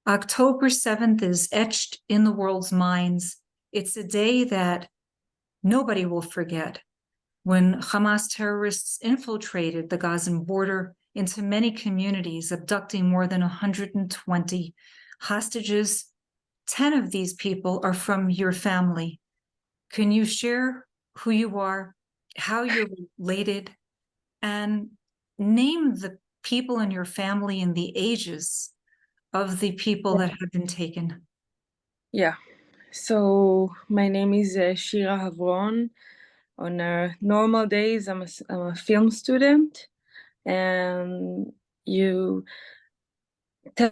October 7th is etched in the world's minds. It's a day that nobody will forget, when Hamas terrorists infiltrated the Gazan border into many communities, abducting more than 120 hostages. 10 of these people are from your family. Can you share who you are, how you're related, and name the people in your family and the ages of the people that have been taken? Yeah. So my name is Shira Havron. On normal days, I'm a film student, and 10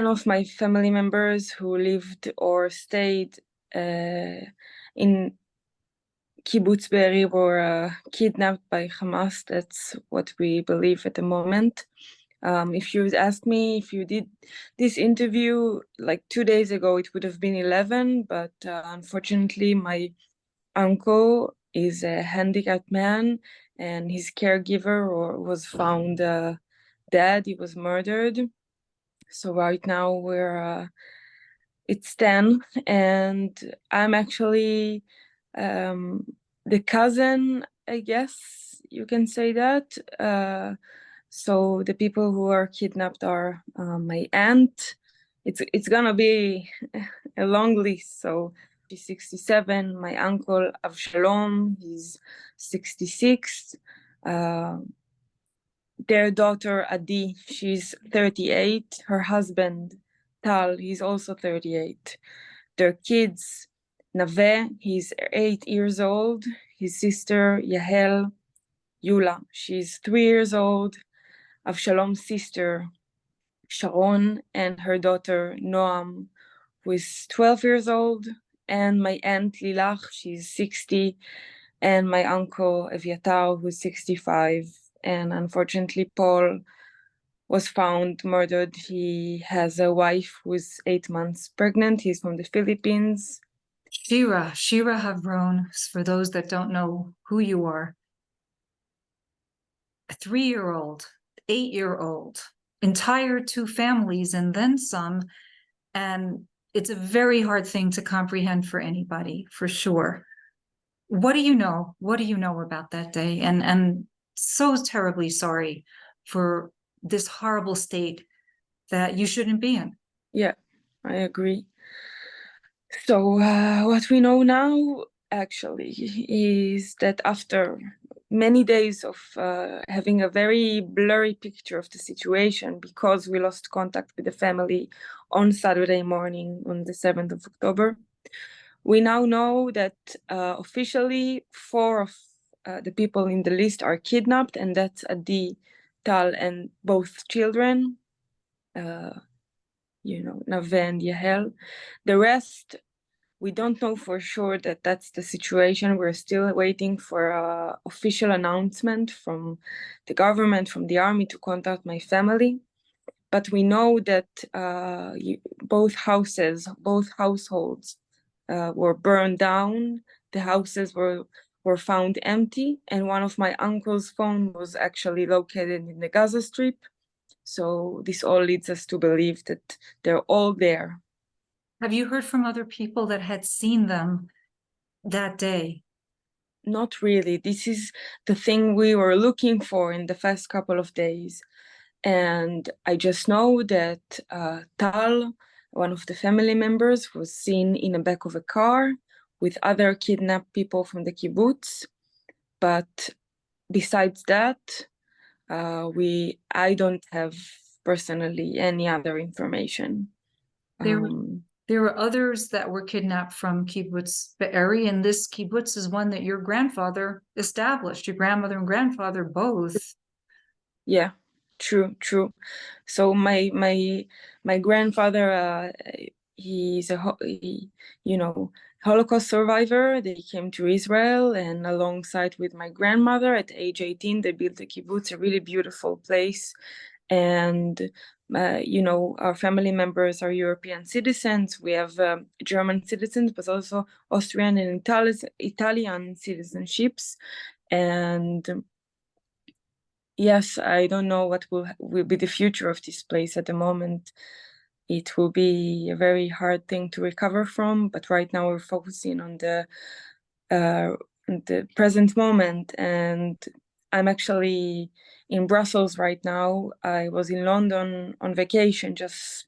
of my family members who lived or stayed in Kibbutz Be'eri were kidnapped by Hamas. That's what we believe at the moment. If you would ask me if you did this interview like 2 days ago, it would have been 11, but unfortunately my uncle is a handicapped man and his caregiver was found dead. He was murdered. So right now it's 10, and I'm actually the cousin, I guess you can say that. So the people who are kidnapped are my aunt. It's gonna be a long list. So she's 67. My uncle Avshalom, he's 66. Their daughter Adi, she's 38. Her husband Tal, he's also 38. Their kids, Naveh, he's 8 years old. His sister Yahel, Yula, she's 3 years old. Avshalom's sister Sharon and her daughter Noam, who is 12 years old, and my aunt Lilach, she's 60, and my uncle Eviatar, who's 65. And unfortunately, Paul was found murdered. He has a wife who's 8 months pregnant. He's from the Philippines. Shira Havron, for those that don't know who you are, a 3-year-old, 8-year-old, entire 2 families and then some. And it's a very hard thing to comprehend for anybody, for sure. What do you know? What do you know about that day? And so terribly sorry for this horrible state that you shouldn't be in. Yeah, I agree. So what we know now actually is that after many days of having a very blurry picture of the situation, because we lost contact with the family on Saturday morning on the 7th of October, we now know that officially 4 of the people in the list are kidnapped, and that's Adi, Tal, and both children, Naveh and Yahel. The rest, we don't know for sure that that's the situation. We're still waiting for an official announcement from the government, from the army, to contact my family. But we know that both households were burned down. The houses were found empty, and one of my uncle's phone was actually located in the Gaza Strip. So this all leads us to believe that they're all there. Have you heard from other people that had seen them that day? Not really. This is the thing we were looking for in the first couple of days. And I just know that Tal, one of the family members, was seen in the back of a car with other kidnapped people from the kibbutz. But besides that, I don't have personally any other information. There were others that were kidnapped from Kibbutz Be'eri, and this kibbutz is one that your grandfather established, your grandmother and grandfather both. Yeah, true. So my grandfather, he's Holocaust survivor. They came to Israel, and alongside with my grandmother at age 18, they built a kibbutz, a really beautiful place. And our family members are European citizens. We have German citizens, but also Austrian and Italian citizenships. And yes, I don't know what will be the future of this place at the moment. it will be a very hard thing to recover from. But right now we're focusing on the present moment, and I'm actually in Brussels right now. I was in London on vacation, just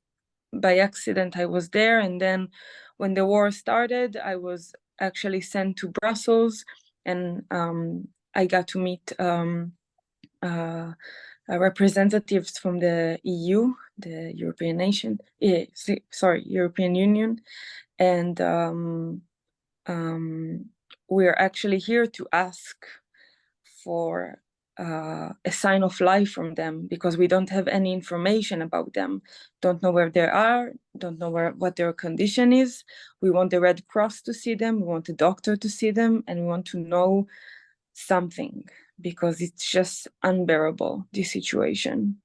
by accident I was there, and then when the war started I was actually sent to Brussels, and I got to meet representatives from the EU, the European European Union, and we're actually here to ask for a sign of life from them, because we don't have any information about them, don't know where they are, don't know what their condition is. We want the Red Cross to see them, we want a doctor to see them, and we want to know something, because it's just unbearable, this situation.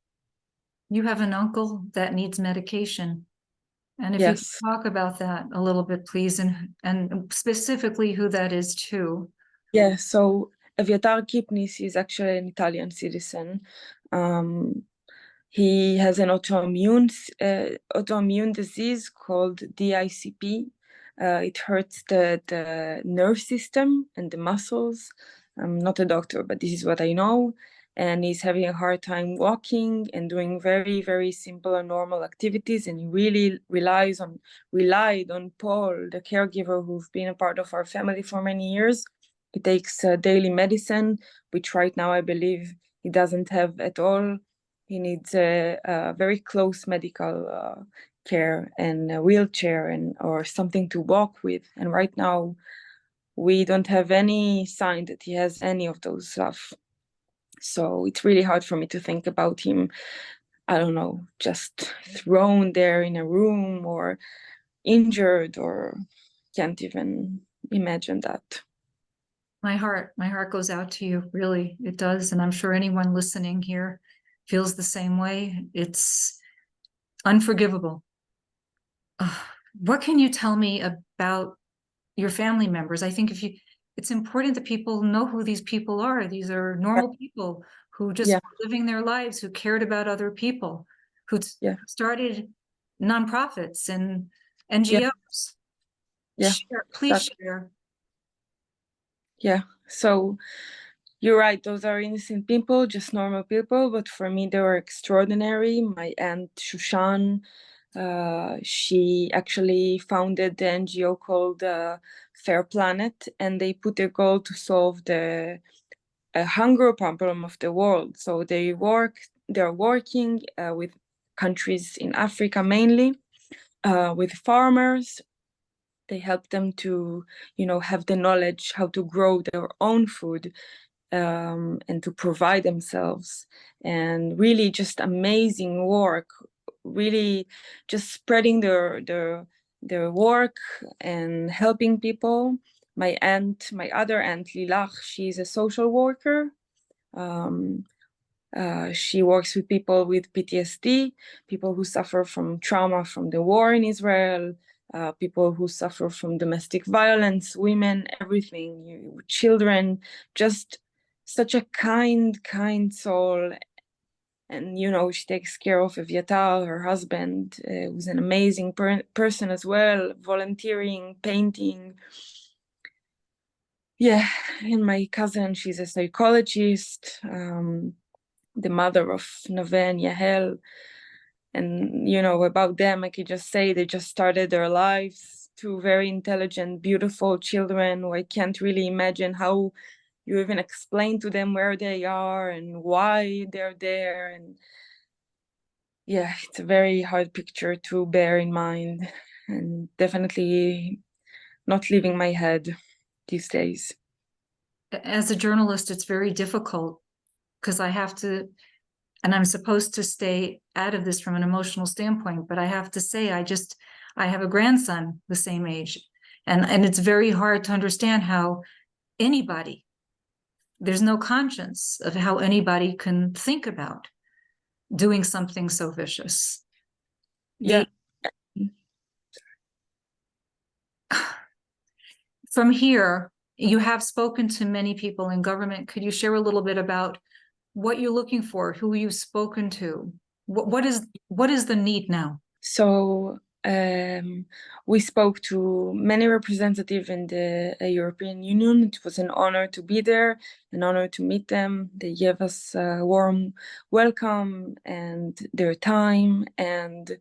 You have an uncle that needs medication. And if you could Yes. talk about that a little bit, please, and specifically who that is too. Yeah, so Haran-Kipnis is actually an Italian citizen. He has an autoimmune disease called DICP. It hurts the nerve system and the muscles. I'm not a doctor, but this is what I know. And he's having a hard time walking and doing very, very simple and normal activities. And he really relied on Paul, the caregiver who's been a part of our family for many years. He takes daily medicine, which right now I believe he doesn't have at all. He needs a very close medical care and a wheelchair or something to walk with. And right now, we don't have any sign that he has any of those stuff. So it's really hard for me to think about him, I don't know, just thrown there in a room or injured, or can't even imagine that. My heart goes out to you, really, it does. And I'm sure anyone listening here feels the same way. It's unforgivable. What can you tell me about your family members? I think it's important that people know who these people are. These are normal people who just were living their lives, who cared about other people, who started nonprofits and NGOs. Please share. Yeah, so you're right, those are innocent people, just normal people, but for me they were extraordinary. My aunt Shushan, she actually founded the NGO called Fair Planet, and they put their goal to solve the hunger problem of the world. So they're working with countries in Africa mainly, with farmers. They help them to, have the knowledge how to grow their own food, and to provide themselves. And really just amazing work, really just spreading their work and helping people. My other aunt Lilach, she's a social worker. She works with people with PTSD, people who suffer from trauma from the war in Israel, people who suffer from domestic violence, women, everything, children, just such a kind soul. And, she takes care of Evyatar, her husband, who's an amazing person as well, volunteering, painting. Yeah, and my cousin, she's a psychologist, the mother of Naveh and Yahel. And, about them, I could just say they just started their lives, two very intelligent, beautiful children who I can't really imagine how you even explain to them where they are and why they're there. And yeah, it's a very hard picture to bear in mind, and definitely not leaving my head these days. As a journalist, it's very difficult because I have to, and I'm supposed to stay out of this from an emotional standpoint, but I have to say, I have a grandson the same age, and it's very hard to understand how there's no conscience of how anybody can think about doing something so vicious. Yeah. From here, you have spoken to many people in government. Could you share a little bit about what you're looking for, who you've spoken to? What is the need now? So we spoke to many representatives in the European Union. It was an honor to be there, an honor to meet them. They gave us a warm welcome and their time. And,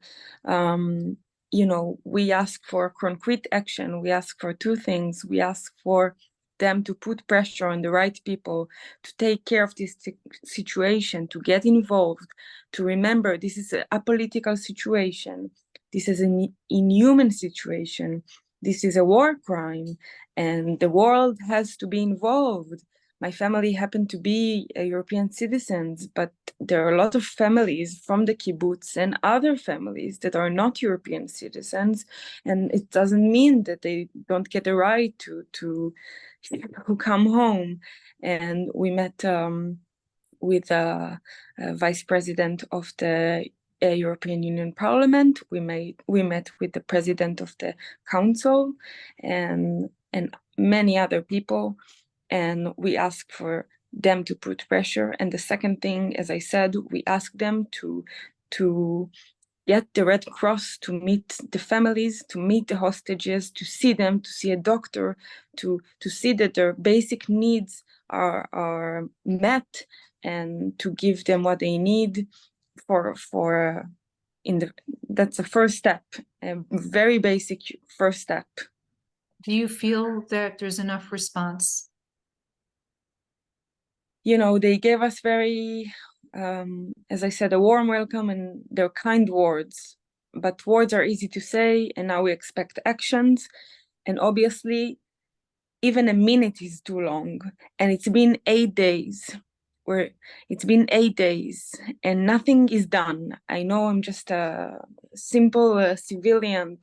we asked for concrete action. We asked for two things. We asked for them to put pressure on the right people to take care of this situation, to get involved, to remember this is a political situation, this is an inhuman situation, this is a war crime, and the world has to be involved. My family happened to be European citizens, but there are a lot of families from the kibbutz and other families that are not European citizens, and it doesn't mean that they don't get a right to come home. And we met with the vice president of the European Union Parliament. We met with the president of the council and many other people, and we asked for them to put pressure. And the second thing, as I said, we asked them to get the Red Cross to meet the families, to meet the hostages, to see them, to see a doctor, to see that their basic needs are met, and to give them what they need that's the first step, a very basic first step. Do you feel that there's enough response? They gave us very, as I said, a warm welcome, and they're kind words, but words are easy to say, and now we expect actions. And obviously, even a minute is too long, and it's been 8 days. And nothing is done. I know I'm just a simple civilian,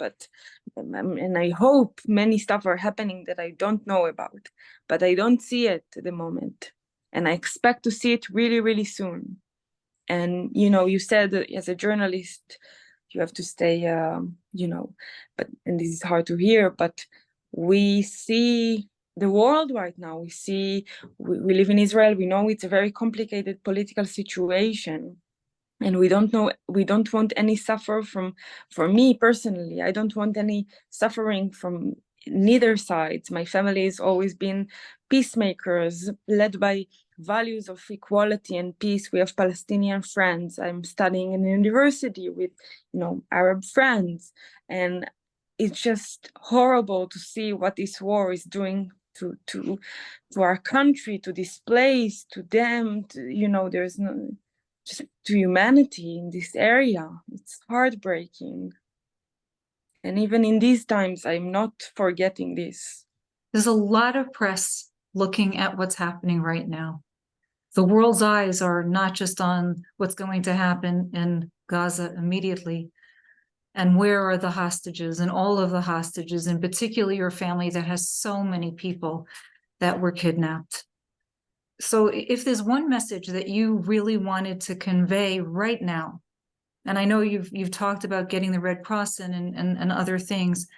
and I hope many stuff are happening that I don't know about, but I don't see it at the moment. And I expect to see it really, really soon. And, you said that as a journalist, you have to stay, and this is hard to hear, but we see the world right now. We live in Israel. We know it's a very complicated political situation. And we don't want any for me personally, I don't want any suffering from neither sides. My family has always been peacemakers, led by values of equality and peace. We have Palestinian friends. I'm studying in a university with, Arab friends. And it's just horrible to see what this war is doing to our country, to this place, to them, there's no, just to humanity in this area. It's heartbreaking. And even in these times, I'm not forgetting this. There's a lot of press looking at what's happening right now. The world's eyes are not just on what's going to happen in Gaza immediately, and where are the hostages, and all of the hostages, and particularly your family that has so many people that were kidnapped. So if there's one message that you really wanted to convey right now, and I know you've talked about getting the Red Cross and other things,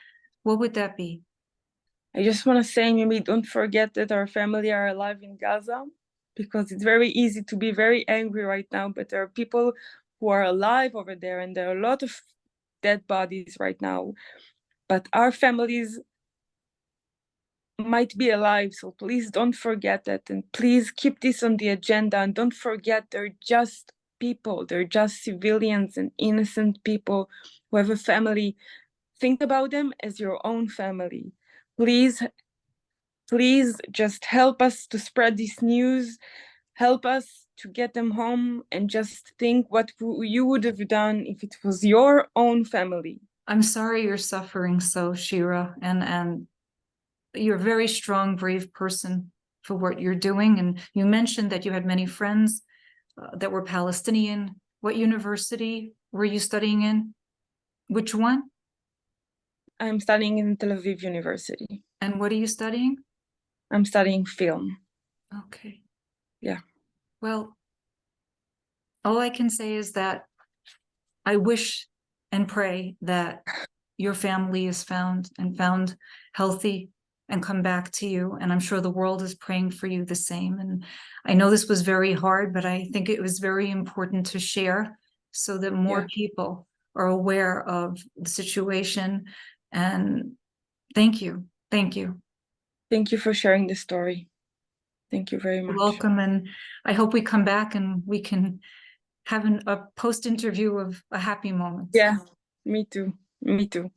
what would that be? I just want to say, maybe don't forget that our family are alive in Gaza, because it's very easy to be very angry right now, but there are people who are alive over there, and there are a lot of dead bodies right now. But our families might be alive, so please don't forget that, and please keep this on the agenda, and don't forget they're just people, they're just civilians and innocent people who have a family. Think about them as your own family. Please just help us to spread this news, help us to get them home, and just think what you would have done if it was your own family. I'm sorry you're suffering so, Shira, and you're a very strong, brave person for what you're doing. And you mentioned that you had many friends that were Palestinian. What university were you studying in? Which one? I'm studying in Tel Aviv University. And what are you studying? I'm studying film. Okay. Yeah. Well, all I can say is that I wish and pray that your family is found healthy and come back to you. And I'm sure the world is praying for you the same. And I know this was very hard, but I think it was very important to share so that more people are aware of the situation. And thank you. Thank you. Thank you for sharing the story. Thank you very You're much. welcome. And I hope we come back and we can have a post interview of a happy moment. Yeah, me too. Me too.